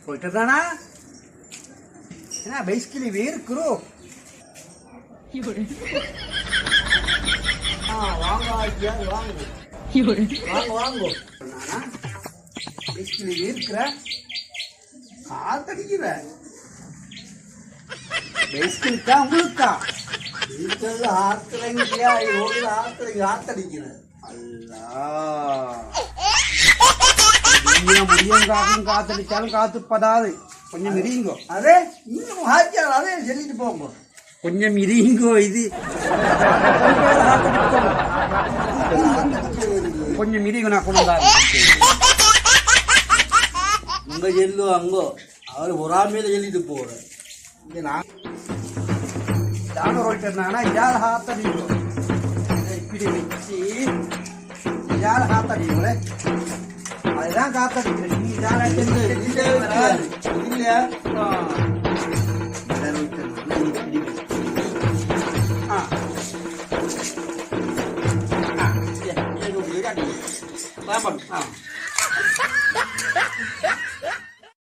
போயிட்டுதானா என்ன பைஸ்கிலி வேர்க்குறோ வாங்க ஐயா வாங்க வாங்க வாங்க பைஸ்கிலி வேர்க்கிற காத்தடிக்கிற பைஸ்கிலி தான் உங்களுக்கா இருக்கிறது ஆத்திரங்கயா யோகில ஆத்தடிக்கிற அல்லா முடியும் காக்கும் காத்தடிச்சாலும் காத்துப்படாது கொஞ்சம் இருங்கோ அதே இன்னும் ஹாக்கியால் அதே சொல்லிட்டு போங்க கொஞ்சம் இருங்கோ இது கொஞ்சம் இருங்க நான் கொண்டு அங்க செல்லு அங்கோ அவர் பொறாமையில சொல்லிட்டு போறேன் இங்க நான் ಹೋಗ್ತಾನ ಯಾರು ಹಾಕ್ತಾನೆ இப்படி வச்சு யார் காத்தடிக்கல அதுதான் காத்தடிக்கிறேன் நீ இல்லையா